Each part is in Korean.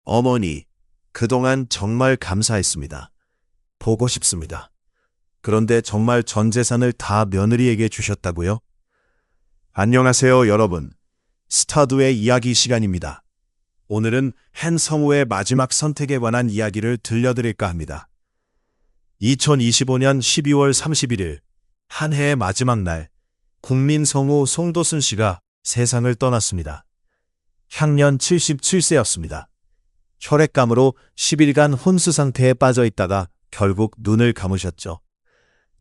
어머니, 그동안 정말 감사했습니다. 보고 싶습니다. 그런데 정말 전 재산을 다 며느리에게 주셨다고요? 안녕하세요, 여러분. 스타드의 이야기 시간입니다. 오늘은 한 성우의 마지막 선택에 관한 이야기를 들려드릴까 합니다. 2025년 12월 31일, 한 해의 마지막 날, 국민 성우 송도순 씨가 세상을 떠났습니다. 향년 77세였습니다. 혈액감으로 10일간 혼수 상태에 빠져 있다가 결국 눈을 감으셨죠.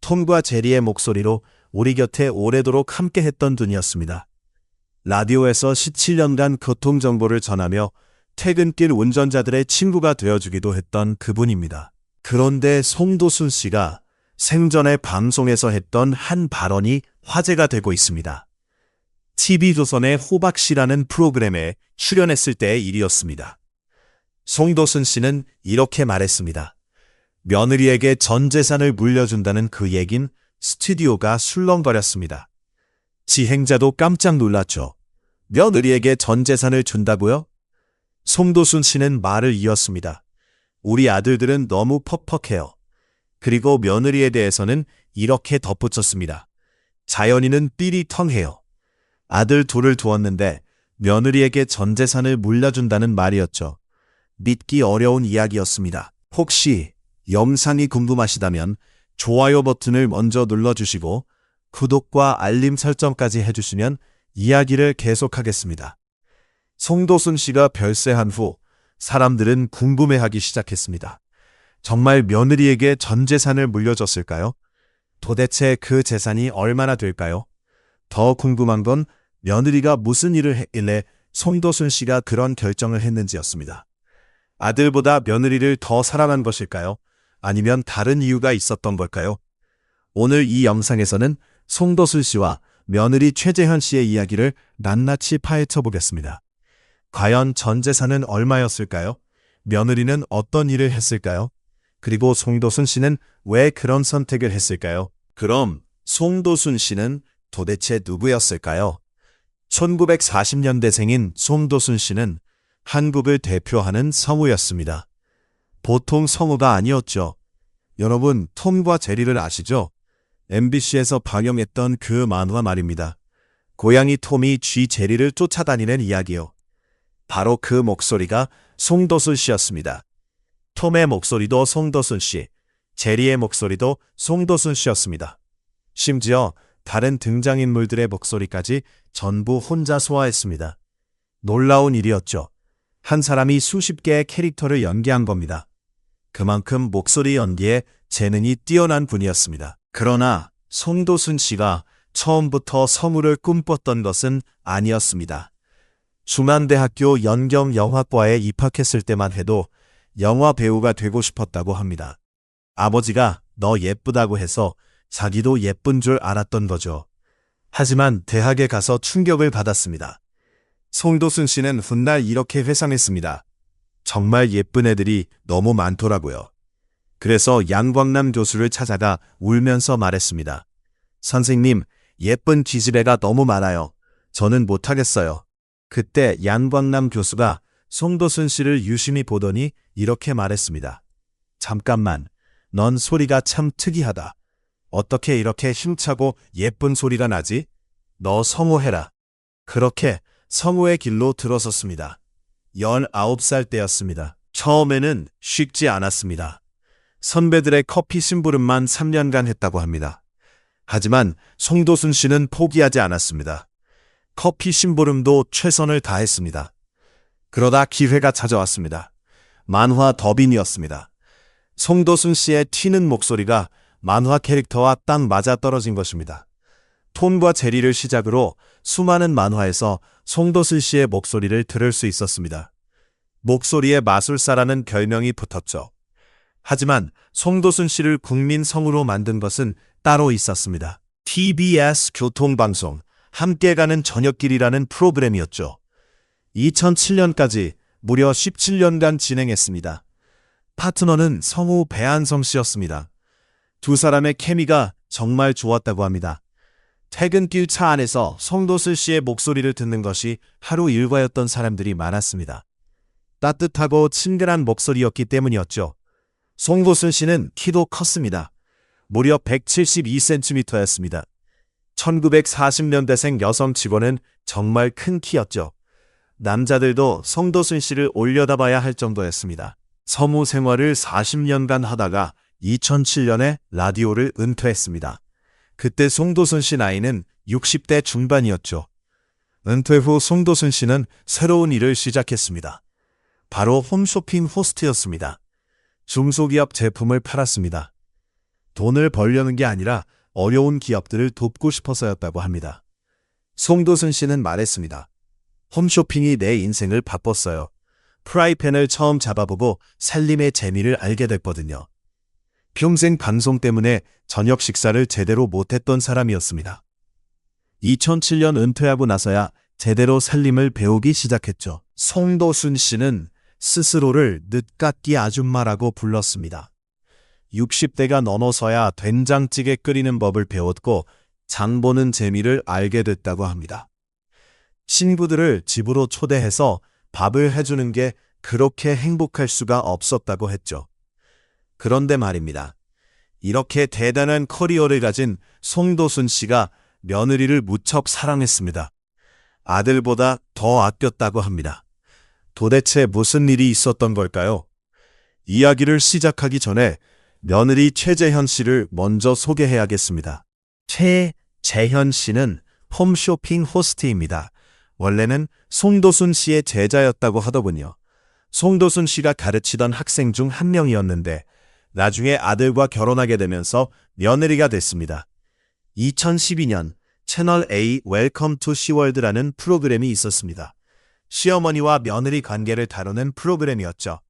톰과 제리의 목소리로 우리 곁에 오래도록 함께했던 분이었습니다. 라디오에서 17년간 교통정보를 전하며 퇴근길 운전자들의 친구가 되어주기도 했던 그분입니다. 그런데 송도순 씨가 생전에 방송에서 했던 한 발언이 화제가 되고 있습니다. TV조선의 호박씨라는 프로그램에 출연했을 때의 일이었습니다. 송도순 씨는 이렇게 말했습니다. 며느리에게 전 재산을 물려준다는 그 얘긴 스튜디오가 술렁거렸습니다. 진행자도 깜짝 놀랐죠. 며느리에게 전 재산을 준다고요? 송도순 씨는 말을 이었습니다. 우리 아들들은 너무 퍽퍽해요. 그리고 며느리에 대해서는 이렇게 덧붙였습니다. 자연이는 삐리텅해요. 아들 둘을 두었는데 며느리에게 전 재산을 물려준다는 말이었죠. 믿기 어려운 이야기였습니다. 혹시 영상이 궁금하시다면 좋아요 버튼을 먼저 눌러주시고 구독과 알림 설정까지 해주시면 이야기를 계속하겠습니다. 송도순 씨가 별세한 후 사람들은 궁금해하기 시작했습니다. 정말 며느리에게 전 재산을 물려줬을까요? 도대체 그 재산이 얼마나 될까요? 더 궁금한 건 며느리가 무슨 일을 했길래 송도순 씨가 그런 결정을 했는지였습니다. 아들보다 며느리를 더 사랑한 것일까요? 아니면 다른 이유가 있었던 걸까요? 오늘 이 영상에서는 송도순 씨와 며느리 최재현 씨의 이야기를 낱낱이 파헤쳐 보겠습니다. 과연 전 재산은 얼마였을까요? 며느리는 어떤 일을 했을까요? 그리고 송도순 씨는 왜 그런 선택을 했을까요? 그럼 송도순 씨는 도대체 누구였을까요? 1940년대생인 송도순 씨는 한국을 대표하는 성우였습니다. 보통 성우가 아니었죠. 여러분, 톰과 제리를 아시죠? MBC에서 방영했던 그 만화 말입니다. 고양이 톰이 쥐 제리를 쫓아다니는 이야기요. 바로 그 목소리가 송도순 씨였습니다. 톰의 목소리도 송도순 씨, 제리의 목소리도 송도순 씨였습니다. 심지어 다른 등장인물들의 목소리까지 전부 혼자 소화했습니다. 놀라운 일이었죠. 한 사람이 수십 개의 캐릭터를 연기한 겁니다. 그만큼 목소리 연기에 재능이 뛰어난 분이었습니다. 그러나 송도순 씨가 처음부터 성우를 꿈꿨던 것은 아니었습니다. 중앙대학교 연경영화과에 입학했을 때만 해도 영화 배우가 되고 싶었다고 합니다. 아버지가 너 예쁘다고 해서 자기도 예쁜 줄 알았던 거죠. 하지만 대학에 가서 충격을 받았습니다. 송도순 씨는 훗날 이렇게 회상했습니다. 정말 예쁜 애들이 너무 많더라고요. 그래서 양광남 교수를 찾아가 울면서 말했습니다. 선생님, 예쁜 기집애가 너무 많아요. 저는 못하겠어요. 그때 양광남 교수가 송도순 씨를 유심히 보더니 이렇게 말했습니다. 잠깐만, 넌 소리가 참 특이하다. 어떻게 이렇게 힘차고 예쁜 소리가 나지? 너 성우해라. 그렇게 성우의 길로 들어섰습니다. 19살 때였습니다. 처음에는 쉽지 않았습니다. 선배들의 커피 심부름만 3년간 했다고 합니다. 하지만 송도순 씨는 포기하지 않았습니다. 커피 심부름도 최선을 다했습니다. 그러다 기회가 찾아왔습니다. 만화 더빙이었습니다. 송도순 씨의 튀는 목소리가 만화 캐릭터와 딱 맞아떨어진 것입니다. 톰과 제리를 시작으로 수많은 만화에서 송도순 씨의 목소리를 들을 수 있었습니다. 목소리의 마술사라는 별명이 붙었죠. 하지만 송도순 씨를 국민 성우로 만든 것은 따로 있었습니다. TBS 교통방송 함께 가는 저녁길이라는 프로그램이었죠. 2007년까지 무려 17년간 진행했습니다. 파트너는 성우 배한성 씨였습니다. 두 사람의 케미가 정말 좋았다고 합니다. 퇴근길 차 안에서 송도순 씨의 목소리를 듣는 것이 하루 일과였던 사람들이 많았습니다. 따뜻하고 친근한 목소리였기 때문이었죠. 송도순 씨는 키도 컸습니다. 무려 172cm였습니다. 1940년대생 여성치고는 정말 큰 키였죠. 남자들도 송도순 씨를 올려다봐야 할 정도였습니다. 서무 생활을 40년간 하다가 2007년에 라디오를 은퇴했습니다. 그때 송도순 씨 나이는 60대 중반이었죠. 은퇴 후 송도순 씨는 새로운 일을 시작했습니다. 바로 홈쇼핑 호스트였습니다. 중소기업 제품을 팔았습니다. 돈을 벌려는 게 아니라 어려운 기업들을 돕고 싶어서였다고 합니다. 송도순 씨는 말했습니다. 홈쇼핑이 내 인생을 바꿨어요. 프라이팬을 처음 잡아보고 살림의 재미를 알게 됐거든요. 평생 방송 때문에 저녁 식사를 제대로 못했던 사람이었습니다. 2007년 은퇴하고 나서야 제대로 살림을 배우기 시작했죠. 송도순 씨는 스스로를 늦깎이 아줌마라고 불렀습니다. 60대가 넘어서야 된장찌개 끓이는 법을 배웠고 장 보는 재미를 알게 됐다고 합니다. 친구들을 집으로 초대해서 밥을 해주는 게 그렇게 행복할 수가 없었다고 했죠. 그런데 말입니다. 이렇게 대단한 커리어를 가진 송도순 씨가 며느리를 무척 사랑했습니다. 아들보다 더 아꼈다고 합니다. 도대체 무슨 일이 있었던 걸까요? 이야기를 시작하기 전에 며느리 최재현 씨를 먼저 소개해야겠습니다. 최재현 씨는 홈쇼핑 호스트입니다. 원래는 송도순 씨의 제자였다고 하더군요. 송도순 씨가 가르치던 학생 중 한 명이었는데 나중에 아들과 결혼하게 되면서 며느리가 됐습니다. 2012년 채널 A 웰컴 투 시월드라는 프로그램이 있었습니다. 시어머니와 며느리 관계를 다루는 프로그램이었죠.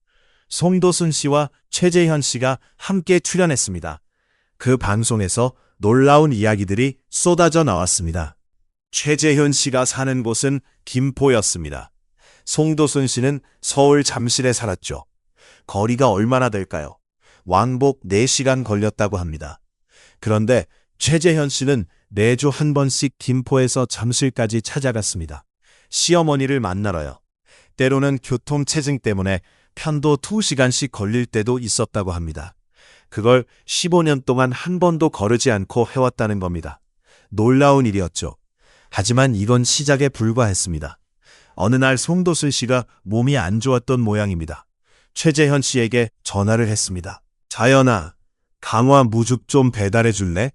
송도순 씨와 최재현 씨가 함께 출연했습니다. 그 방송에서 놀라운 이야기들이 쏟아져 나왔습니다. 최재현 씨가 사는 곳은 김포였습니다. 송도순 씨는 서울 잠실에 살았죠. 거리가 얼마나 될까요? 왕복 4시간 걸렸다고 합니다. 그런데 최재현 씨는 매주 한 번씩 김포에서 잠실까지 찾아갔습니다. 시어머니를 만나러요. 때로는 교통체증 때문에 편도 2시간씩 걸릴 때도 있었다고 합니다. 그걸 15년 동안 한 번도 거르지 않고 해왔다는 겁니다. 놀라운 일이었죠. 하지만 이건 시작에 불과했습니다. 어느 날 송도순 씨가 몸이 안 좋았던 모양입니다. 최재현 씨에게 전화를 했습니다. 자연아, 강화 무죽 좀 배달해 줄래?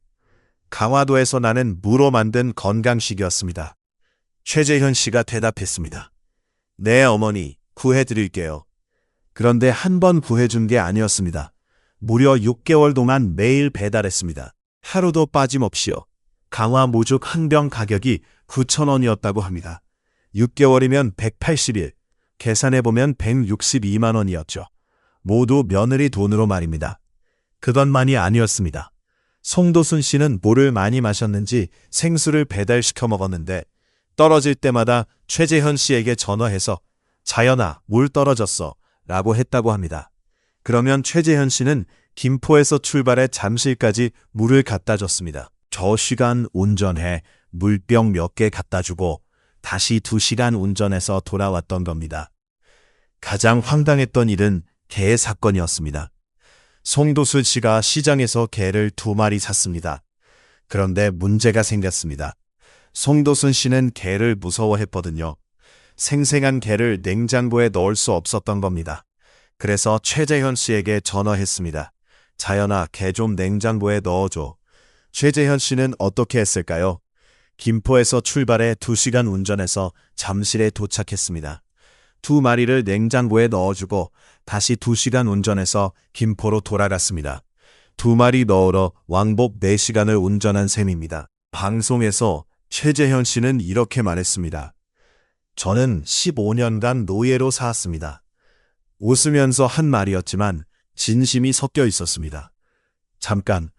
강화도에서 나는 무로 만든 건강식이었습니다. 최재현 씨가 대답했습니다. 네, 어머니, 구해드릴게요. 그런데 한 번 구해준 게 아니었습니다. 무려 6개월 동안 매일 배달했습니다. 하루도 빠짐없이요. 강화 무죽 한 병 가격이 9,000원이었다고 합니다. 6개월이면 180일, 계산해보면 162만 원이었죠. 모두 며느리 돈으로 말입니다. 그것만이 아니었습니다. 송도순 씨는 물을 많이 마셨는지 생수를 배달시켜 먹었는데 떨어질 때마다 최재현 씨에게 전화해서 자연아, 물 떨어졌어 라고 했다고 합니다. 그러면 최재현 씨는 김포에서 출발해 잠실까지 물을 갖다 줬습니다. 저 시간 운전해 물병 몇 개 갖다 주고 다시 2시간 운전해서 돌아왔던 겁니다. 가장 황당했던 일은 개 사건이었습니다. 송도순 씨가 시장에서 개를 2마리 샀습니다. 그런데 문제가 생겼습니다. 송도순 씨는 개를 무서워했거든요. 생생한 개를 냉장고에 넣을 수 없었던 겁니다. 그래서 최재현 씨에게 전화했습니다. 자연아, 개 좀 냉장고에 넣어줘. 최재현 씨는 어떻게 했을까요? 김포에서 출발해 2시간 운전해서 잠실에 도착했습니다. 2마리를 냉장고에 넣어주고 다시 2시간 운전해서 김포로 돌아갔습니다. 2마리 넣으러 왕복 4시간을 운전한 셈입니다. 방송에서 최재현 씨는 이렇게 말했습니다. 저는 15년간 노예로 살았습니다. 웃으면서 한 말이었지만 진심이 섞여 있었습니다. 잠깐,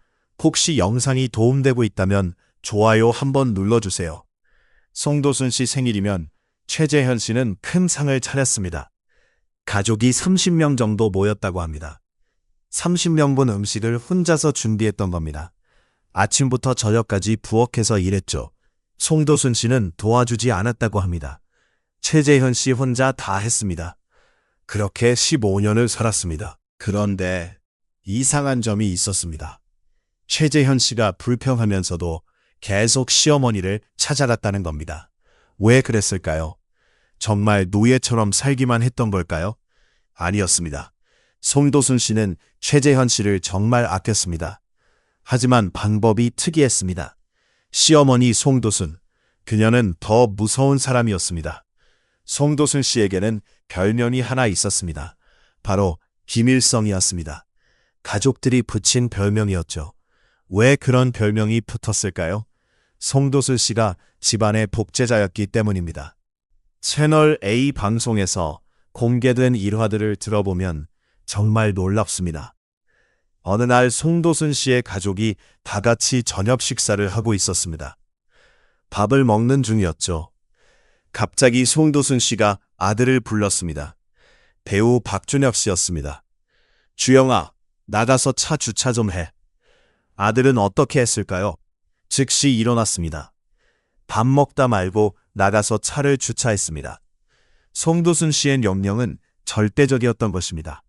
혹시 영상이 도움되고 있다면 좋아요 한번 눌러주세요. 송도순 씨 생일이면 최재현 씨는 큰 상을 차렸습니다. 가족이 30명 정도 모였다고 합니다. 30명분 음식을 혼자서 준비했던 겁니다. 아침부터 저녁까지 부엌에서 일했죠. 송도순 씨는 도와주지 않았다고 합니다. 최재현 씨 혼자 다 했습니다. 그렇게 15년을 살았습니다. 그런데 이상한 점이 있었습니다. 최재현 씨가 불평하면서도 계속 시어머니를 찾아갔다는 겁니다. 왜 그랬을까요? 정말 노예처럼 살기만 했던 걸까요? 아니었습니다. 송도순 씨는 최재현 씨를 정말 아꼈습니다. 하지만 방법이 특이했습니다. 시어머니 송도순, 그녀는 더 무서운 사람이었습니다. 송도순 씨에게는 별명이 하나 있었습니다. 바로 김일성이었습니다. 가족들이 붙인 별명이었죠. 왜 그런 별명이 붙었을까요? 송도순 씨가 집안의 복제자였기 때문입니다. 채널 A 방송에서 공개된 일화들을 들어보면 정말 놀랍습니다. 어느 날 송도순 씨의 가족이 다 같이 저녁 식사를 하고 있었습니다. 밥을 먹는 중이었죠. 갑자기 송도순 씨가 아들을 불렀습니다. 배우 박준혁 씨였습니다. 주영아, 나가서 차 주차 좀 해. 아들은 어떻게 했을까요? 즉시 일어났습니다. 밥 먹다 말고 나가서 차를 주차했습니다. 송도순 씨의 명령은 절대적이었던 것입니다.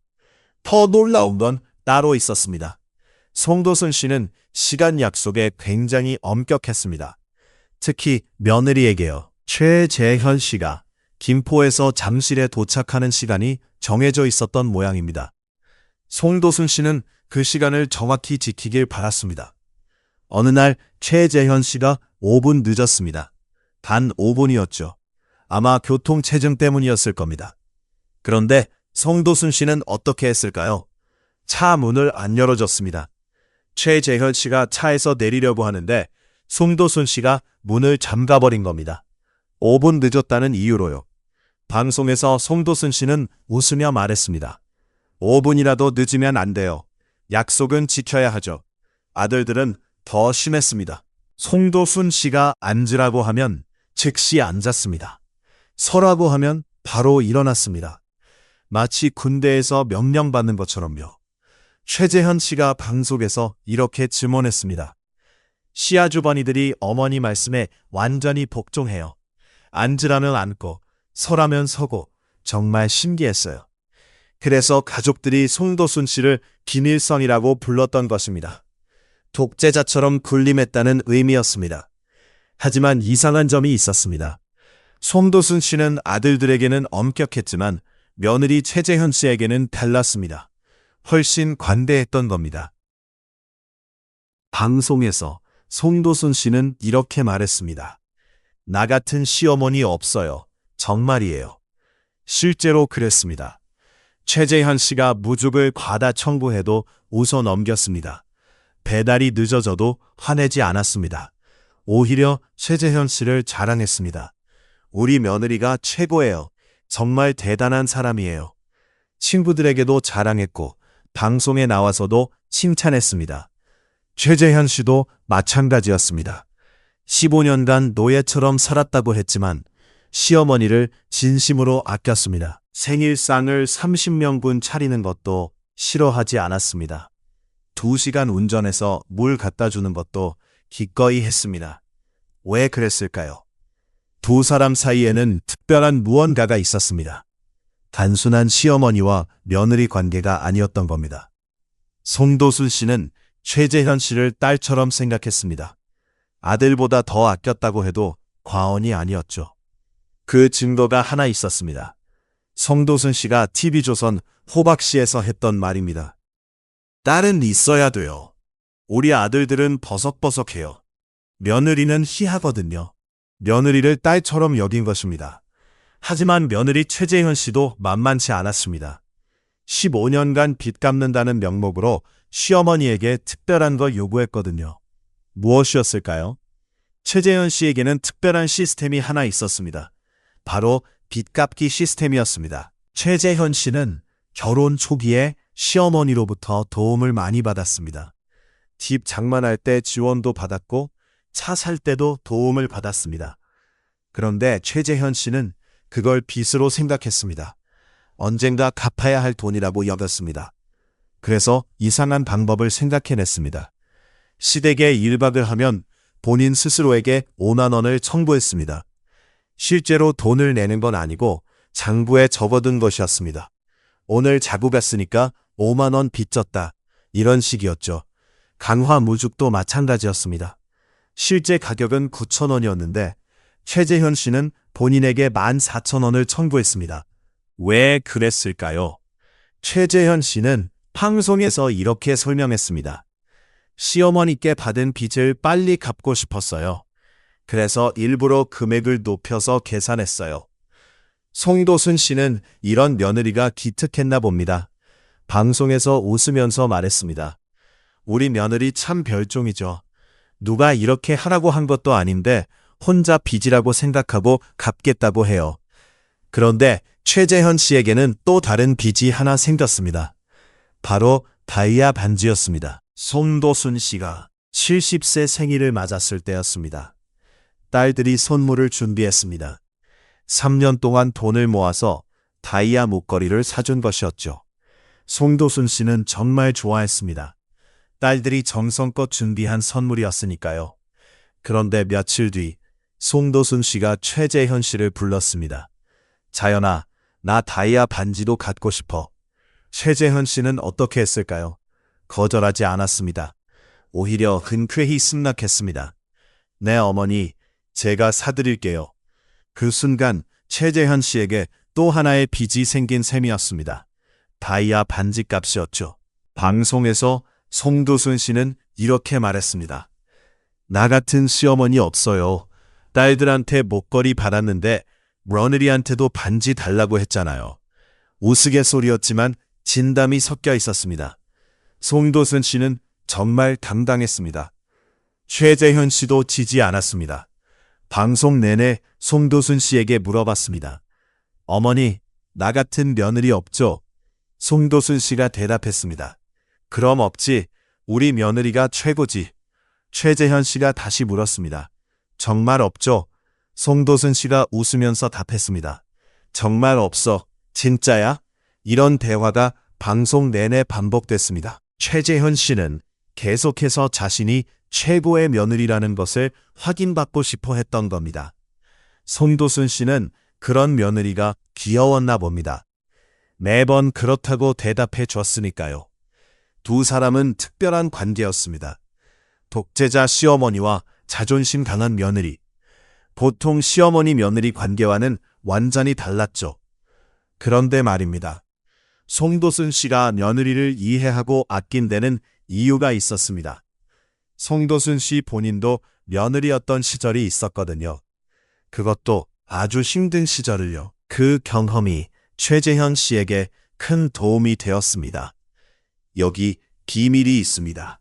더 놀라운 건 따로 있었습니다. 송도순 씨는 시간 약속에 굉장히 엄격했습니다. 특히 며느리에게요. 최재현 씨가 김포에서 잠실에 도착하는 시간이 정해져 있었던 모양입니다. 송도순 씨는 그 시간을 정확히 지키길 바랐습니다. 어느 날 최재현 씨가 5분 늦었습니다. 단 5분이었죠. 아마 교통체증 때문이었을 겁니다. 그런데 송도순 씨는 어떻게 했을까요? 차 문을 안 열어줬습니다. 최재현 씨가 차에서 내리려고 하는데 송도순 씨가 문을 잠가버린 겁니다. 5분 늦었다는 이유로요. 방송에서 송도순 씨는 웃으며 말했습니다. 5분이라도 늦으면 안 돼요. 약속은 지켜야 하죠. 아들들은 더 심했습니다. 송도순 씨가 앉으라고 하면 즉시 앉았습니다. 서라고 하면 바로 일어났습니다. 마치 군대에서 명령받는 것처럼요. 최재현 씨가 방송에서 이렇게 증언했습니다. 시아주버니들이 어머니 말씀에 완전히 복종해요. 앉으라면 앉고 서라면 서고 정말 신기했어요. 그래서 가족들이 송도순 씨를 김일성이라고 불렀던 것입니다. 독재자처럼 군림했다는 의미였습니다. 하지만 이상한 점이 있었습니다. 송도순 씨는 아들들에게는 엄격했지만 며느리 최재현 씨에게는 달랐습니다. 훨씬 관대했던 겁니다. 방송에서 송도순 씨는 이렇게 말했습니다. 나 같은 시어머니 없어요. 정말이에요. 실제로 그랬습니다. 최재현 씨가 무죽을 과다 청구해도 웃어 넘겼습니다. 배달이 늦어져도 화내지 않았습니다. 오히려 최재현 씨를 자랑했습니다. 우리 며느리가 최고예요. 정말 대단한 사람이에요. 친구들에게도 자랑했고 방송에 나와서도 칭찬했습니다. 최재현 씨도 마찬가지였습니다. 15년간 노예처럼 살았다고 했지만 시어머니를 진심으로 아꼈습니다. 생일상을 30명분 차리는 것도 싫어하지 않았습니다. 2시간 운전해서 물 갖다 주는 것도 기꺼이 했습니다. 왜 그랬을까요? 두 사람 사이에는 특별한 무언가가 있었습니다. 단순한 시어머니와 며느리 관계가 아니었던 겁니다. 송도순 씨는 최재현 씨를 딸처럼 생각했습니다. 아들보다 더 아꼈다고 해도 과언이 아니었죠. 그 증거가 하나 있었습니다. 송도순 씨가 TV조선 호박씨에서 했던 말입니다. 딸은 있어야 돼요. 우리 아들들은 버석버석해요. 며느리는 희하거든요. 며느리를 딸처럼 여긴 것입니다. 하지만 며느리 최재현 씨도 만만치 않았습니다. 15년간 빚 갚는다는 명목으로 시어머니에게 특별한 걸 요구했거든요. 무엇이었을까요? 최재현 씨에게는 특별한 시스템이 하나 있었습니다. 바로 빚 갚기 시스템이었습니다. 최재현 씨는 결혼 초기에 시어머니로부터 도움을 많이 받았습니다. 집 장만할 때 지원도 받았고 차 살 때도 도움을 받았습니다. 그런데 최재현 씨는 그걸 빚으로 생각했습니다. 언젠가 갚아야 할 돈이라고 여겼습니다. 그래서 이상한 방법을 생각해냈습니다. 시댁에 일박을 하면 본인 스스로에게 5만 원을 청구했습니다. 실제로 돈을 내는 건 아니고 장부에 접어둔 것이었습니다. 오늘 자고 갔으니까 5만 원 빚졌다. 이런 식이었죠. 강화 무죽도 마찬가지였습니다. 실제 가격은 9천 원이었는데 최재현 씨는 본인에게 14,000원을 청구했습니다. 왜 그랬을까요? 최재현 씨는 방송에서 이렇게 설명했습니다. 시어머니께 받은 빚을 빨리 갚고 싶었어요. 그래서 일부러 금액을 높여서 계산했어요. 송도순 씨는 이런 며느리가 기특했나 봅니다. 방송에서 웃으면서 말했습니다. 우리 며느리 참 별종이죠. 누가 이렇게 하라고 한 것도 아닌데 혼자 빚이라고 생각하고 갚겠다고 해요. 그런데 최재현 씨에게는 또 다른 빚이 하나 생겼습니다. 바로 다이아 반지였습니다. 송도순 씨가 70세 생일을 맞았을 때였습니다. 딸들이 선물을 준비했습니다. 3년 동안 돈을 모아서 다이아 목걸이를 사준 것이었죠. 송도순 씨는 정말 좋아했습니다. 딸들이 정성껏 준비한 선물이었으니까요. 그런데 며칠 뒤 송도순 씨가 최재현 씨를 불렀습니다. 자연아, 나 다이아 반지도 갖고 싶어. 최재현 씨는 어떻게 했을까요? 거절하지 않았습니다. 오히려 흔쾌히 승낙했습니다. 네, 어머니, 제가 사드릴게요. 그 순간 최재현 씨에게 또 하나의 빚이 생긴 셈이었습니다. 다이아 반지 값이었죠. 방송에서 송도순 씨는 이렇게 말했습니다. 나 같은 시어머니 없어요. 딸들한테 목걸이 받았는데 며느리한테도 반지 달라고 했잖아요. 우스갯소리였지만 진담이 섞여 있었습니다. 송도순 씨는 정말 당당했습니다. 최재현 씨도 지지 않았습니다. 방송 내내 송도순 씨에게 물어봤습니다. 어머니, 나 같은 며느리 없죠? 송도순 씨가 대답했습니다. 그럼 없지. 우리 며느리가 최고지. 최재현 씨가 다시 물었습니다. 정말 없죠? 송도순 씨가 웃으면서 답했습니다. 정말 없어. 진짜야? 이런 대화가 방송 내내 반복됐습니다. 최재현 씨는 계속해서 자신이 최고의 며느리라는 것을 확인받고 싶어 했던 겁니다. 송도순 씨는 그런 며느리가 귀여웠나 봅니다. 매번 그렇다고 대답해 줬으니까요. 두 사람은 특별한 관계였습니다. 독재자 시어머니와 자존심 강한 며느리. 보통 시어머니 며느리 관계와는 완전히 달랐죠. 그런데 말입니다. 송도순 씨가 며느리를 이해하고 아낀 데는 이유가 있었습니다. 송도순 씨 본인도 며느리였던 시절이 있었거든요. 그것도 아주 힘든 시절을요. 그 경험이 최재현 씨에게 큰 도움이 되었습니다. 여기 비밀이 있습니다.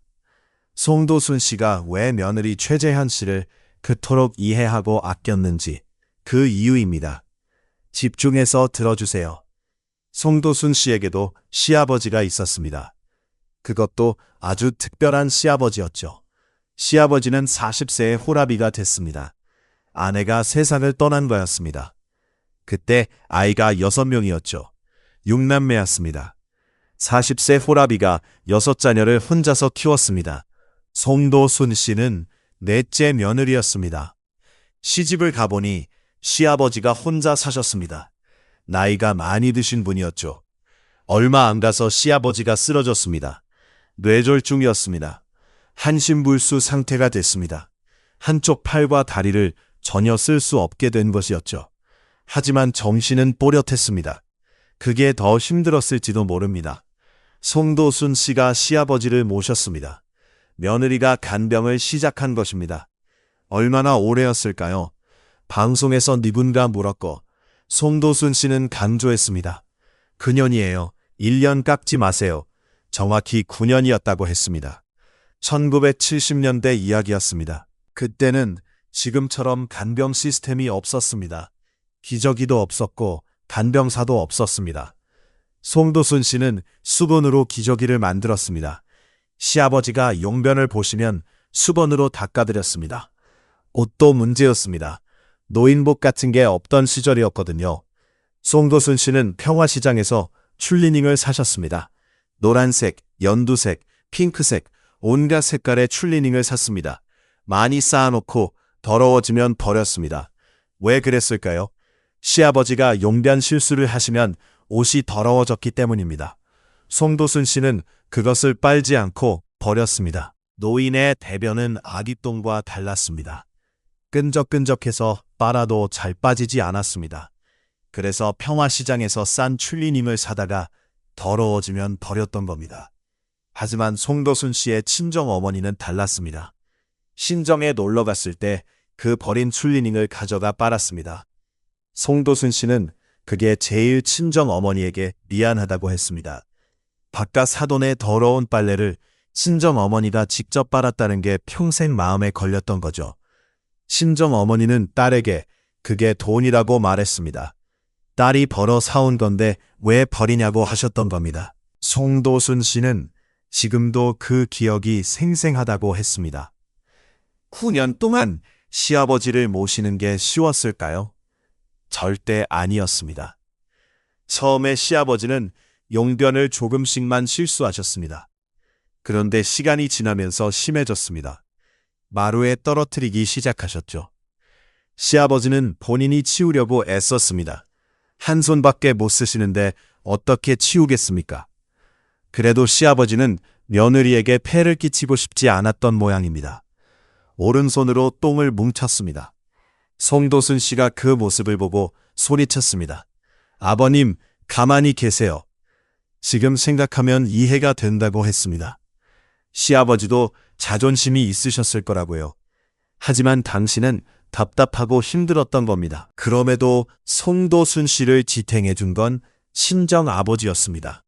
송도순 씨가 왜 며느리 최재현 씨를 그토록 이해하고 아꼈는지 그 이유입니다. 집중해서 들어주세요. 송도순 씨에게도 시아버지가 있었습니다. 그것도 아주 특별한 시아버지였죠. 시아버지는 40세의 호라비가 됐습니다. 아내가 세상을 떠난 거였습니다. 그때 아이가 6명이었죠. 6남매였습니다. 40세 호라비가 6자녀를 혼자서 키웠습니다. 송도순 씨는 넷째 며느리였습니다. 시집을 가보니 시아버지가 혼자 사셨습니다. 나이가 많이 드신 분이었죠. 얼마 안 가서 시아버지가 쓰러졌습니다. 뇌졸중이었습니다. 한심불수 상태가 됐습니다. 한쪽 팔과 다리를 전혀 쓸 수 없게 된 것이었죠. 하지만 정신은 또렷했습니다. 그게 더 힘들었을지도 모릅니다. 송도순 씨가 시아버지를 모셨습니다. 며느리가 간병을 시작한 것입니다. 얼마나 오래였을까요? 방송에서 누군가 물었고 송도순 씨는 강조했습니다. 9년이에요. 1년 깎지 마세요. 정확히 9년이었다고 했습니다. 1970년대 이야기였습니다. 그때는 지금처럼 간병 시스템이 없었습니다. 기저귀도 없었고 간병사도 없었습니다. 송도순 씨는 수건으로 기저귀를 만들었습니다. 시아버지가 용변을 보시면 수건으로 닦아드렸습니다. 옷도 문제였습니다. 노인복 같은 게 없던 시절이었거든요. 송도순 씨는 평화시장에서 추리닝을 사셨습니다. 노란색, 연두색, 핑크색, 온갖 색깔의 추리닝을 샀습니다. 많이 쌓아놓고 더러워지면 버렸습니다. 왜 그랬을까요? 시아버지가 용변 실수를 하시면 옷이 더러워졌기 때문입니다. 송도순 씨는 그것을 빨지 않고 버렸습니다. 노인의 대변은 아귀똥과 달랐습니다. 끈적끈적해서 빨아도 잘 빠지지 않았습니다. 그래서 평화시장에서 싼 출리닝을 사다가 더러워지면 버렸던 겁니다. 하지만 송도순 씨의 친정 어머니는 달랐습니다. 신정에 놀러 갔을 때 그 버린 출리닝을 가져가 빨았습니다. 송도순 씨는 그게 제일 친정 어머니에게 미안하다고 했습니다. 바깥 사돈의 더러운 빨래를 친정 어머니가 직접 빨았다는 게 평생 마음에 걸렸던 거죠. 친정 어머니는 딸에게 그게 돈이라고 말했습니다. 딸이 벌어 사온 건데 왜 버리냐고 하셨던 겁니다. 송도순 씨는 지금도 그 기억이 생생하다고 했습니다. 9년 동안 시아버지를 모시는 게 쉬웠을까요? 절대 아니었습니다. 처음에 시아버지는 용변을 조금씩만 실수하셨습니다. 그런데 시간이 지나면서 심해졌습니다. 마루에 떨어뜨리기 시작하셨죠. 시아버지는 본인이 치우려고 애썼습니다. 한 손밖에 못 쓰시는데 어떻게 치우겠습니까? 그래도 시아버지는 며느리에게 폐를 끼치고 싶지 않았던 모양입니다. 오른손으로 똥을 뭉쳤습니다. 송도순 씨가 그 모습을 보고 소리쳤습니다. 아버님, 가만히 계세요. 지금 생각하면 이해가 된다고 했습니다. 시아버지도 자존심이 있으셨을 거라고요. 하지만 당신은 답답하고 힘들었던 겁니다. 그럼에도 송도순 씨를 지탱해 준 건 친정 아버지였습니다.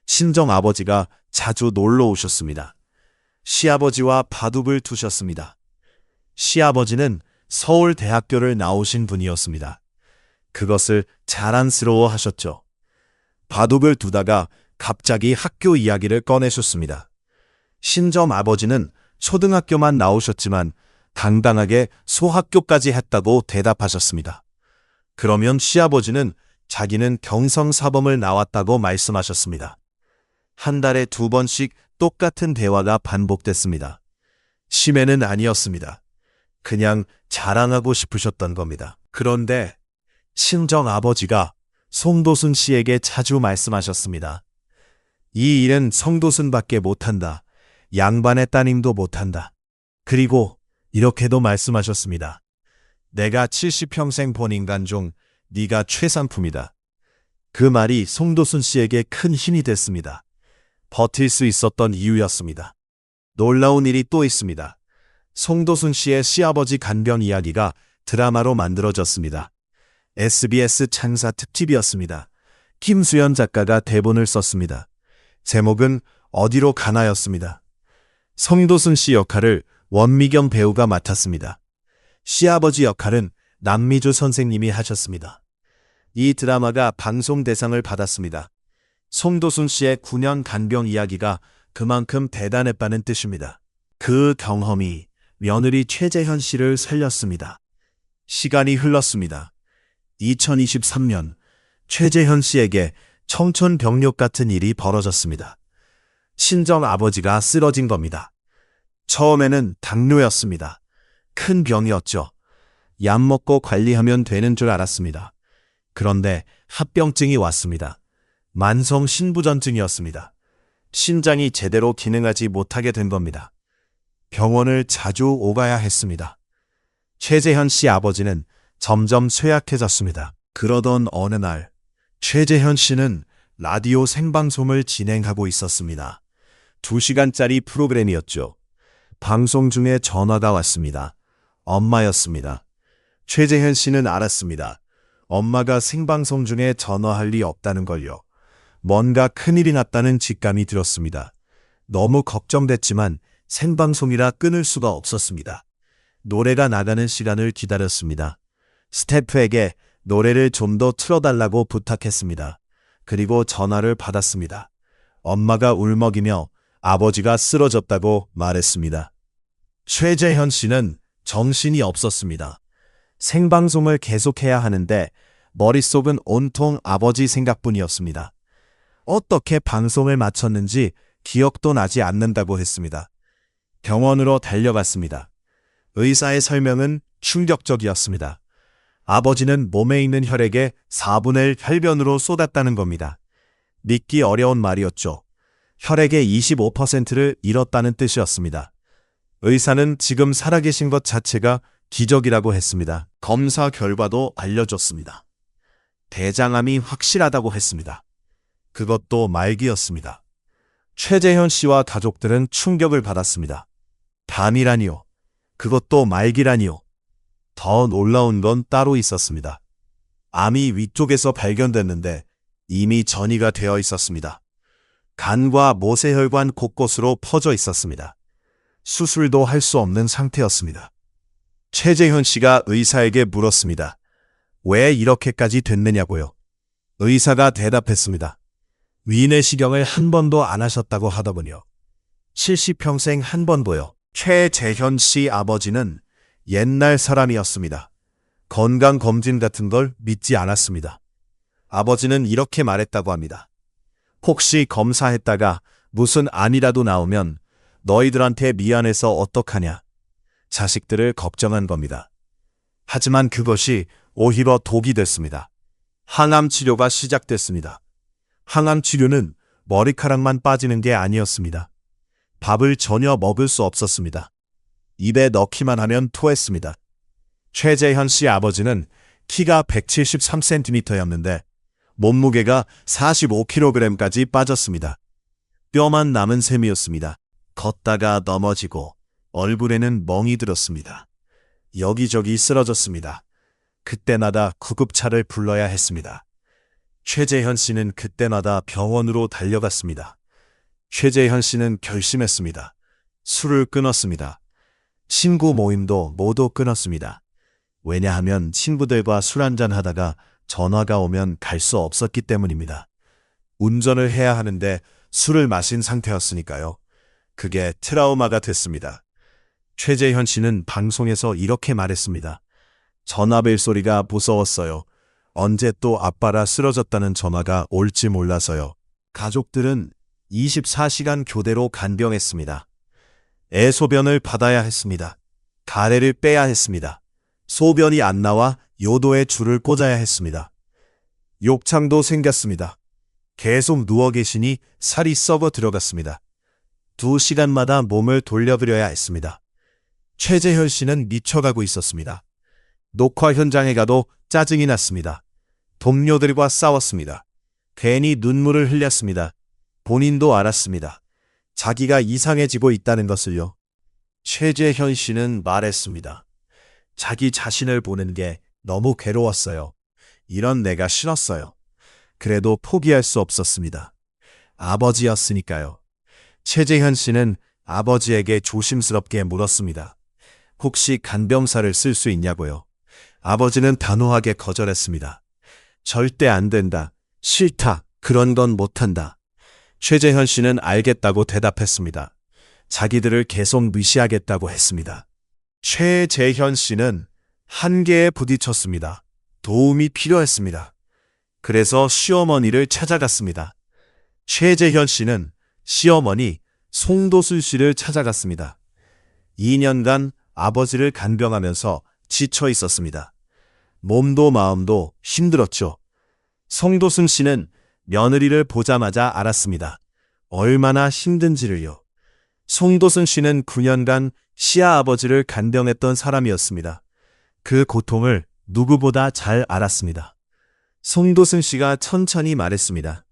친정 아버지가 자주 놀러 오셨습니다. 시아버지와 바둑을 두셨습니다. 시아버지는 서울대학교를 나오신 분이었습니다. 그것을 자랑스러워 하셨죠. 바둑을 두다가 갑자기 학교 이야기를 꺼내셨습니다. 친정 아버지는 초등학교만 나오셨지만 당당하게 소학교까지 했다고 대답하셨습니다. 그러면 시아버지는 자기는 경성사범을 나왔다고 말씀하셨습니다. 한 달에 2번씩 똑같은 대화가 반복됐습니다. 심해는 아니었습니다. 그냥 자랑하고 싶으셨던 겁니다. 그런데 친정 아버지가 송도순 씨에게 자주 말씀하셨습니다. 이 일은 송도순밖에 못한다. 양반의 따님도 못한다. 그리고 이렇게도 말씀하셨습니다. 내가 70평생 본 인간 중 네가 최상품이다. 그 말이 송도순 씨에게 큰 힘이 됐습니다. 버틸 수 있었던 이유였습니다. 놀라운 일이 또 있습니다. 송도순 씨의 시아버지 간병 이야기가 드라마로 만들어졌습니다. SBS 창사 특집이었습니다. 김수연 작가가 대본을 썼습니다. 제목은 어디로 가나였습니다. 송도순 씨 역할을 원미경 배우가 맡았습니다. 시아버지 역할은 남미주 선생님이 하셨습니다. 이 드라마가 방송 대상을 받았습니다. 송도순 씨의 9년 간병 이야기가 그만큼 대단했다는 뜻입니다. 그 경험이 며느리 최재현 씨를 살렸습니다. 시간이 흘렀습니다. 2023년 최재현 씨에게 청천벽력 같은 일이 벌어졌습니다. 친정 아버지가 쓰러진 겁니다. 처음에는 당뇨였습니다. 큰 병이었죠. 약 먹고 관리하면 되는 줄 알았습니다. 그런데 합병증이 왔습니다. 만성 신부전증이었습니다. 신장이 제대로 기능하지 못하게 된 겁니다. 병원을 자주 오가야 했습니다. 최재현 씨 아버지는 점점 쇠약해졌습니다. 그러던 어느 날 최재현 씨는 라디오 생방송을 진행하고 있었습니다. 2시간짜리 프로그램이었죠. 방송 중에 전화가 왔습니다. 엄마였습니다. 최재현 씨는 알았습니다. 엄마가 생방송 중에 전화할 리 없다는 걸요. 뭔가 큰일이 났다는 직감이 들었습니다. 너무 걱정됐지만 생방송이라 끊을 수가 없었습니다. 노래가 나가는 시간을 기다렸습니다. 스태프에게 노래를 좀 더 틀어달라고 부탁했습니다. 그리고 전화를 받았습니다. 엄마가 울먹이며 아버지가 쓰러졌다고 말했습니다. 최재현 씨는 정신이 없었습니다. 생방송을 계속해야 하는데 머릿속은 온통 아버지 생각뿐이었습니다. 어떻게 방송을 마쳤는지 기억도 나지 않는다고 했습니다. 병원으로 달려갔습니다. 의사의 설명은 충격적이었습니다. 아버지는 몸에 있는 혈액의 4분의 1 혈변으로 쏟았다는 겁니다. 믿기 어려운 말이었죠. 혈액의 25%를 잃었다는 뜻이었습니다. 의사는 지금 살아계신 것 자체가 기적이라고 했습니다. 검사 결과도 알려줬습니다. 대장암이 확실하다고 했습니다. 그것도 말기였습니다. 최재현 씨와 가족들은 충격을 받았습니다. 담이라니요. 그것도 말기라니요. 더 놀라운 건 따로 있었습니다. 암이 위쪽에서 발견됐는데 이미 전이가 되어 있었습니다. 간과 모세혈관 곳곳으로 퍼져 있었습니다. 수술도 할 수 없는 상태였습니다. 최재현 씨가 의사에게 물었습니다. 왜 이렇게까지 됐느냐고요. 의사가 대답했습니다. 위내시경을 한 번도 안 하셨다고 하더군요. 70평생 한 번도요. 최재현 씨 아버지는 옛날 사람이었습니다. 건강검진 같은 걸 믿지 않았습니다. 아버지는 이렇게 말했다고 합니다. 혹시 검사했다가 무슨 암이라도 나오면 너희들한테 미안해서 어떡하냐. 자식들을 걱정한 겁니다. 하지만 그것이 오히려 독이 됐습니다. 항암 치료가 시작됐습니다. 항암 치료는 머리카락만 빠지는 게 아니었습니다. 밥을 전혀 먹을 수 없었습니다. 입에 넣기만 하면 토했습니다. 최재현 씨 아버지는 키가 173cm였는데 몸무게가 45kg까지 빠졌습니다. 뼈만 남은 셈이었습니다. 걷다가 넘어지고 얼굴에는 멍이 들었습니다. 여기저기 쓰러졌습니다. 그때마다 구급차를 불러야 했습니다. 최재현 씨는 그때마다 병원으로 달려갔습니다. 최재현 씨는 결심했습니다. 술을 끊었습니다. 친구 모임도 모두 끊었습니다. 왜냐하면 친구들과 술 한잔 하다가 전화가 오면 갈 수 없었기 때문입니다. 운전을 해야 하는데 술을 마신 상태였으니까요. 그게 트라우마가 됐습니다. 최재현 씨는 방송에서 이렇게 말했습니다. 전화벨 소리가 무서웠어요. 언제 또 아빠라 쓰러졌다는 전화가 올지 몰라서요. 가족들은 24시간 교대로 간병했습니다. 애소변을 받아야 했습니다. 가래를 빼야 했습니다. 소변이 안 나와 요도에 줄을 꽂아야 했습니다. 욕창도 생겼습니다. 계속 누워 계시니 살이 썩어 들어갔습니다. 2시간마다 몸을 돌려드려야 했습니다. 최재현 씨는 미쳐가고 있었습니다. 녹화 현장에 가도 짜증이 났습니다. 동료들과 싸웠습니다. 괜히 눈물을 흘렸습니다. 본인도 알았습니다. 자기가 이상해지고 있다는 것을요. 최재현 씨는 말했습니다. 자기 자신을 보는 게 너무 괴로웠어요. 이런 내가 싫었어요. 그래도 포기할 수 없었습니다. 아버지였으니까요. 최재현 씨는 아버지에게 조심스럽게 물었습니다. 혹시 간병사를 쓸 수 있냐고요. 아버지는 단호하게 거절했습니다. 절대 안 된다. 싫다. 그런 건 못한다. 최재현 씨는 알겠다고 대답했습니다. 자기들을 계속 무시하겠다고 했습니다. 최재현 씨는 한계에 부딪혔습니다. 도움이 필요했습니다. 그래서 시어머니를 찾아갔습니다. 최재현 씨는 시어머니 송도순 씨를 찾아갔습니다. 2년간 아버지를 간병하면서 지쳐 있었습니다. 몸도 마음도 힘들었죠. 송도순 씨는 며느리를 보자마자 알았습니다. 얼마나 힘든지를요. 송도순 씨는 9년간 시아버지를 간병했던 사람이었습니다. 그 고통을 누구보다 잘 알았습니다. 송도순 씨가 천천히 말했습니다.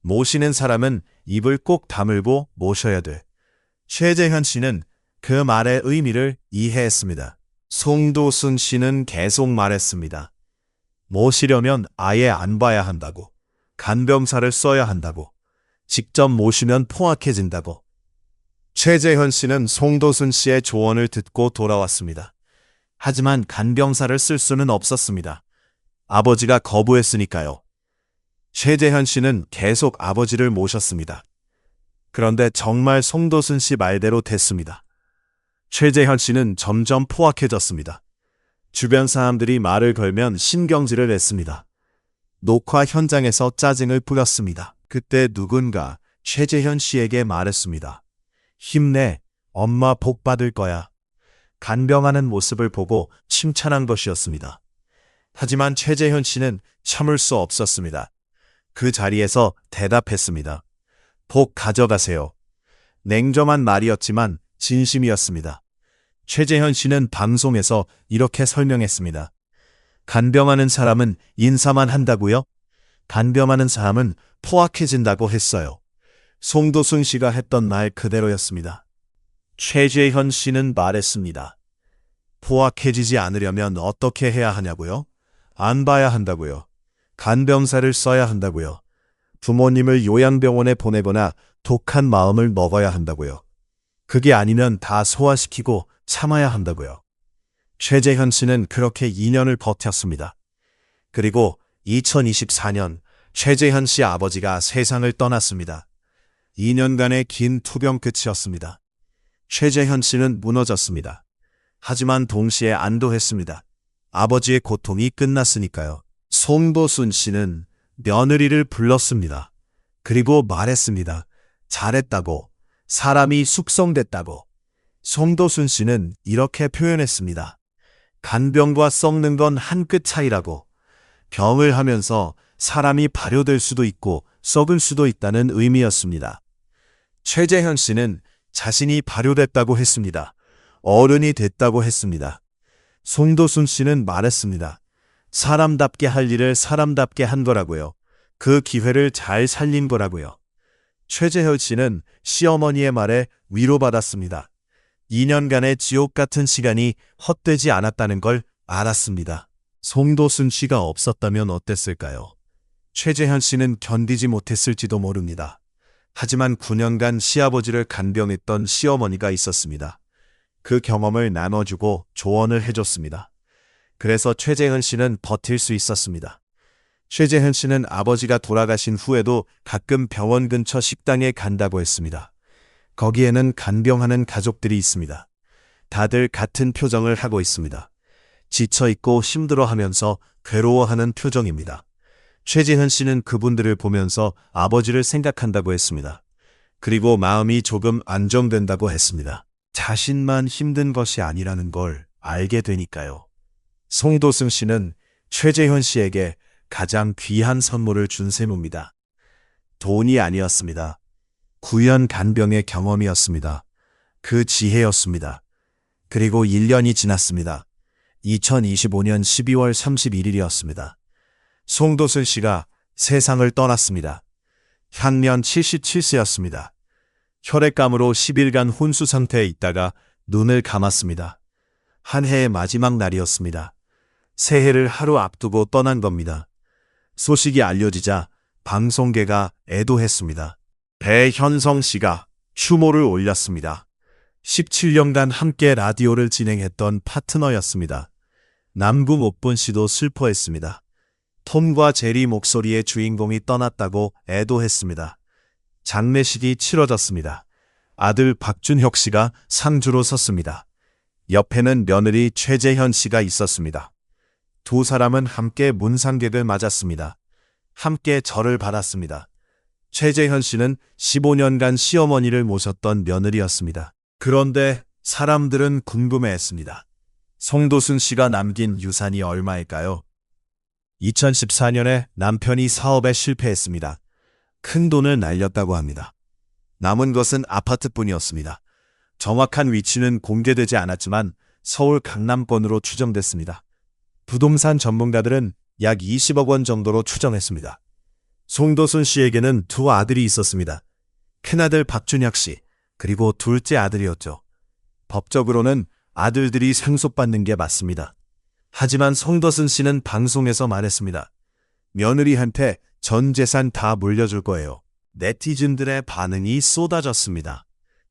모시는 사람은 입을 꼭 다물고 모셔야 돼. 최재현 씨는 그 말의 의미를 이해했습니다. 송도순 씨는 계속 말했습니다. 모시려면 아예 안 봐야 한다고. 간병사를 써야 한다고. 직접 모시면 포악해진다고. 최재현 씨는 송도순 씨의 조언을 듣고 돌아왔습니다. 하지만 간병사를 쓸 수는 없었습니다. 아버지가 거부했으니까요. 최재현 씨는 계속 아버지를 모셨습니다. 그런데 정말 송도순 씨 말대로 됐습니다. 최재현 씨는 점점 포악해졌습니다. 주변 사람들이 말을 걸면 신경질을 냈습니다. 녹화 현장에서 짜증을 뿌렸습니다. 그때 누군가 최재현 씨에게 말했습니다. 힘내, 엄마 복 받을 거야. 간병하는 모습을 보고 칭찬한 것이었습니다. 하지만 최재현 씨는 참을 수 없었습니다. 그 자리에서 대답했습니다. 복 가져가세요. 냉정한 말이었지만 진심이었습니다. 최재현 씨는 방송에서 이렇게 설명했습니다. 간병하는 사람은 인사만 한다고요? 간병하는 사람은 포악해진다고 했어요. 송도순 씨가 했던 말 그대로였습니다. 최재현 씨는 말했습니다. 포악해지지 않으려면 어떻게 해야 하냐고요? 안 봐야 한다고요. 간병사를 써야 한다고요. 부모님을 요양병원에 보내거나 독한 마음을 먹어야 한다고요. 그게 아니면 다 소화시키고 참아야 한다고요. 최재현 씨는 그렇게 2년을 버텼습니다. 그리고 2024년 최재현 씨 아버지가 세상을 떠났습니다. 2년간의 긴 투병 끝이었습니다. 최재현 씨는 무너졌습니다. 하지만 동시에 안도했습니다. 아버지의 고통이 끝났으니까요. 송도순 씨는 며느리를 불렀습니다. 그리고 말했습니다. 잘했다고. 사람이 숙성됐다고. 송도순 씨는 이렇게 표현했습니다. 간병과 썩는 건 한 끗 차이라고. 병을 하면서 사람이 발효될 수도 있고 썩을 수도 있다는 의미였습니다. 최재현 씨는 자신이 발효됐다고 했습니다. 어른이 됐다고 했습니다. 송도순 씨는 말했습니다. 사람답게 할 일을 사람답게 한 거라고요. 그 기회를 잘 살린 거라고요. 최재현 씨는 시어머니의 말에 위로받았습니다. 2년간의 지옥 같은 시간이 헛되지 않았다는 걸 알았습니다. 송도순 씨가 없었다면 어땠을까요? 최재현 씨는 견디지 못했을지도 모릅니다. 하지만 9년간 시아버지를 간병했던 시어머니가 있었습니다. 그 경험을 나눠주고 조언을 해줬습니다. 그래서 최재현 씨는 버틸 수 있었습니다. 최재현 씨는 아버지가 돌아가신 후에도 가끔 병원 근처 식당에 간다고 했습니다. 거기에는 간병하는 가족들이 있습니다. 다들 같은 표정을 하고 있습니다. 지쳐있고 힘들어하면서 괴로워하는 표정입니다. 최재현 씨는 그분들을 보면서 아버지를 생각한다고 했습니다. 그리고 마음이 조금 안정된다고 했습니다. 자신만 힘든 것이 아니라는 걸 알게 되니까요. 송도승 씨는 최재현 씨에게 가장 귀한 선물을 준 셈입니다. 돈이 아니었습니다. 구연 간병의 경험이었습니다. 그 지혜였습니다. 그리고 1년이 지났습니다. 2025년 12월 31일이었습니다. 송도순 씨가 세상을 떠났습니다. 향년 77세였습니다. 혈액감으로 10일간 혼수 상태에 있다가 눈을 감았습니다. 한 해의 마지막 날이었습니다. 새해를 하루 앞두고 떠난 겁니다. 소식이 알려지자 방송계가 애도했습니다. 배현성 씨가 추모를 올렸습니다. 17년간 함께 라디오를 진행했던 파트너였습니다. 남궁 옥분 씨도 슬퍼했습니다. 톰과 제리 목소리의 주인공이 떠났다고 애도했습니다. 장례식이 치러졌습니다. 아들 박준혁 씨가 상주로 섰습니다. 옆에는 며느리 최재현 씨가 있었습니다. 두 사람은 함께 문상객을 맞았습니다. 함께 절을 받았습니다. 최재현 씨는 15년간 시어머니를 모셨던 며느리였습니다. 그런데 사람들은 궁금해했습니다. 송도순 씨가 남긴 유산이 얼마일까요? 2014년에 남편이 사업에 실패했습니다. 큰 돈을 날렸다고 합니다. 남은 것은 아파트뿐이었습니다. 정확한 위치는 공개되지 않았지만 서울 강남권으로 추정됐습니다. 부동산 전문가들은 약 20억 원 정도로 추정했습니다. 송도순 씨에게는 두 아들이 있었습니다. 큰아들 박준혁 씨, 그리고 둘째 아들이었죠. 법적으로는 아들들이 상속받는 게 맞습니다. 하지만 송도순 씨는 방송에서 말했습니다. 며느리한테 전 재산 다 물려줄 거예요. 네티즌들의 반응이 쏟아졌습니다.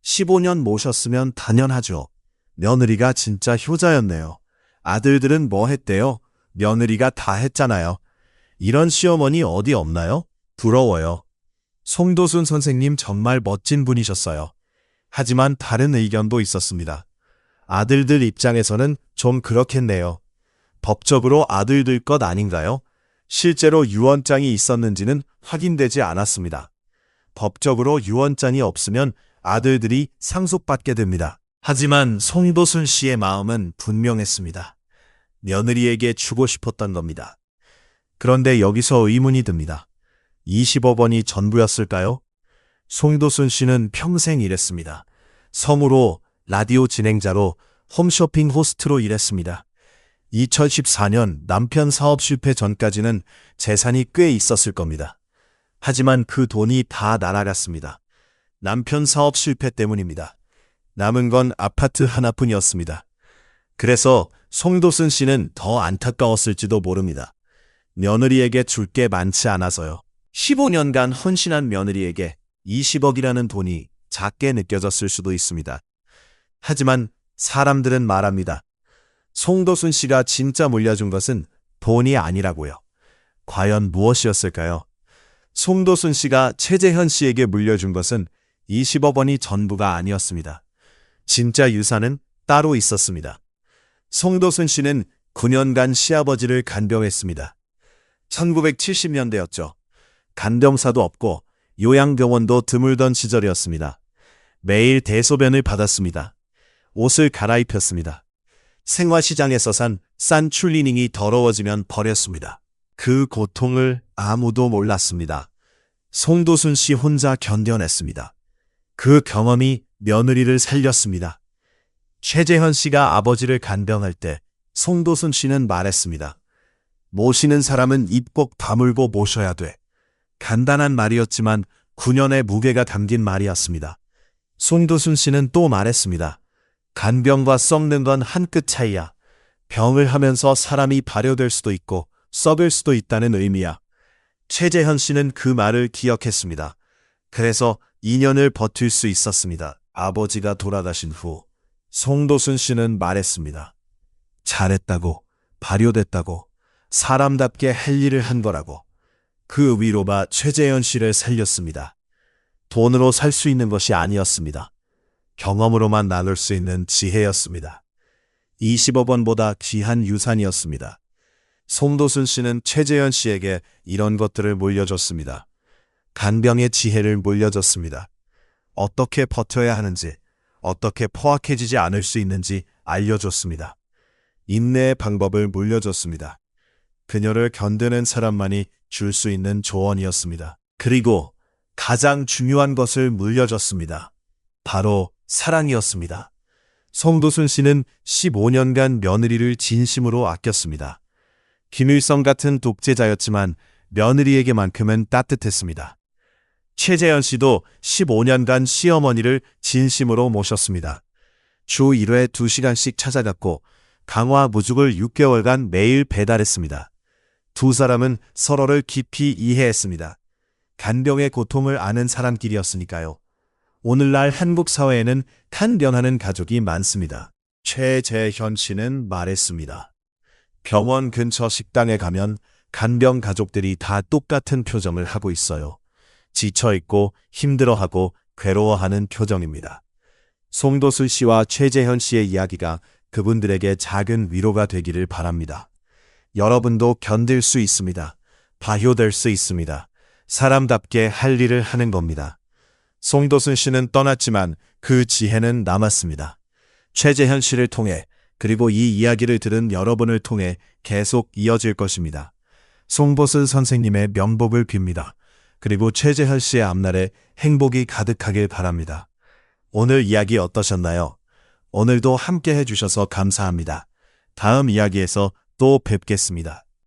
15년 모셨으면 당연하죠. 며느리가 진짜 효자였네요. 아들들은 뭐 했대요? 며느리가 다 했잖아요. 이런 시어머니 어디 없나요? 부러워요. 송도순 선생님 정말 멋진 분이셨어요. 하지만 다른 의견도 있었습니다. 아들들 입장에서는 좀 그렇겠네요. 법적으로 아들들 것 아닌가요? 실제로 유언장이 있었는지는 확인되지 않았습니다. 법적으로 유언장이 없으면 아들들이 상속받게 됩니다. 하지만 송도순 씨의 마음은 분명했습니다. 며느리에게 주고 싶었던 겁니다. 그런데 여기서 의문이 듭니다. 20억 원이 전부였을까요? 송도순 씨는 평생 일했습니다. 성우로, 라디오 진행자로, 홈쇼핑 호스트로 일했습니다. 2014년 남편 사업 실패 전까지는 재산이 꽤 있었을 겁니다. 하지만 그 돈이 다 날아갔습니다. 남편 사업 실패 때문입니다. 남은 건 아파트 하나뿐이었습니다. 그래서 송도순 씨는 더 안타까웠을지도 모릅니다. 며느리에게 줄 게 많지 않아서요. 15년간 헌신한 며느리에게 20억이라는 돈이 작게 느껴졌을 수도 있습니다. 하지만 사람들은 말합니다. 송도순 씨가 진짜 물려준 것은 돈이 아니라고요. 과연 무엇이었을까요? 송도순 씨가 최재현 씨에게 물려준 것은 20억 원이 전부가 아니었습니다. 진짜 유산은 따로 있었습니다. 송도순 씨는 9년간 시아버지를 간병했습니다. 1970년대였죠. 간병사도 없고 요양병원도 드물던 시절이었습니다. 매일 대소변을 받았습니다. 옷을 갈아입혔습니다. 생화시장에서 산 싼 추리닝이 더러워지면 버렸습니다. 그 고통을 아무도 몰랐습니다. 송도순 씨 혼자 견뎌냈습니다. 그 경험이 며느리를 살렸습니다. 최재현 씨가 아버지를 간병할 때 송도순 씨는 말했습니다. 모시는 사람은 입 꼭 다물고 모셔야 돼. 간단한 말이었지만 9년의 무게가 담긴 말이었습니다. 송도순 씨는 또 말했습니다. 간병과 썩는 건 한 끗 차이야. 병을 하면서 사람이 발효될 수도 있고 썩을 수도 있다는 의미야. 최재현 씨는 그 말을 기억했습니다. 그래서 2년을 버틸 수 있었습니다. 아버지가 돌아가신 후 송도순 씨는 말했습니다. 잘했다고, 발효됐다고, 사람답게 할 일을 한 거라고. 그 위로가 최재현 씨를 살렸습니다. 돈으로 살 수 있는 것이 아니었습니다. 경험으로만 나눌 수 있는 지혜였습니다. 20억 원보다 귀한 유산이었습니다. 송도순 씨는 최재현 씨에게 이런 것들을 물려줬습니다. 간병의 지혜를 물려줬습니다. 어떻게 버텨야 하는지, 어떻게 포악해지지 않을 수 있는지 알려줬습니다. 인내의 방법을 물려줬습니다. 그녀를 견디는 사람만이 줄 수 있는 조언이었습니다. 그리고 가장 중요한 것을 물려줬습니다. 바로 사랑이었습니다. 송도순 씨는 15년간 며느리를 진심으로 아꼈습니다. 김일성 같은 독재자였지만 며느리에게만큼은 따뜻했습니다. 최재현 씨도 15년간 시어머니를 진심으로 모셨습니다. 주 1회 2시간씩 찾아갔고 강화 무죽을 6개월간 매일 배달했습니다. 두 사람은 서로를 깊이 이해했습니다. 간병의 고통을 아는 사람끼리였으니까요. 오늘날 한국 사회에는 간병하는 가족이 많습니다. 최재현 씨는 말했습니다. 병원 근처 식당에 가면 간병 가족들이 다 똑같은 표정을 하고 있어요. 지쳐있고 힘들어하고 괴로워하는 표정입니다. 송도순 씨와 최재현 씨의 이야기가 그분들에게 작은 위로가 되기를 바랍니다. 여러분도 견딜 수 있습니다. 발효될 수 있습니다. 사람답게 할 일을 하는 겁니다. 송도순 씨는 떠났지만 그 지혜는 남았습니다. 최재현 씨를 통해 그리고 이 이야기를 들은 여러분을 통해 계속 이어질 것입니다. 송도순 선생님의 명복을 빕니다. 그리고 최재현 씨의 앞날에 행복이 가득하길 바랍니다. 오늘 이야기 어떠셨나요? 오늘도 함께 해주셔서 감사합니다. 다음 이야기에서 또 뵙겠습니다.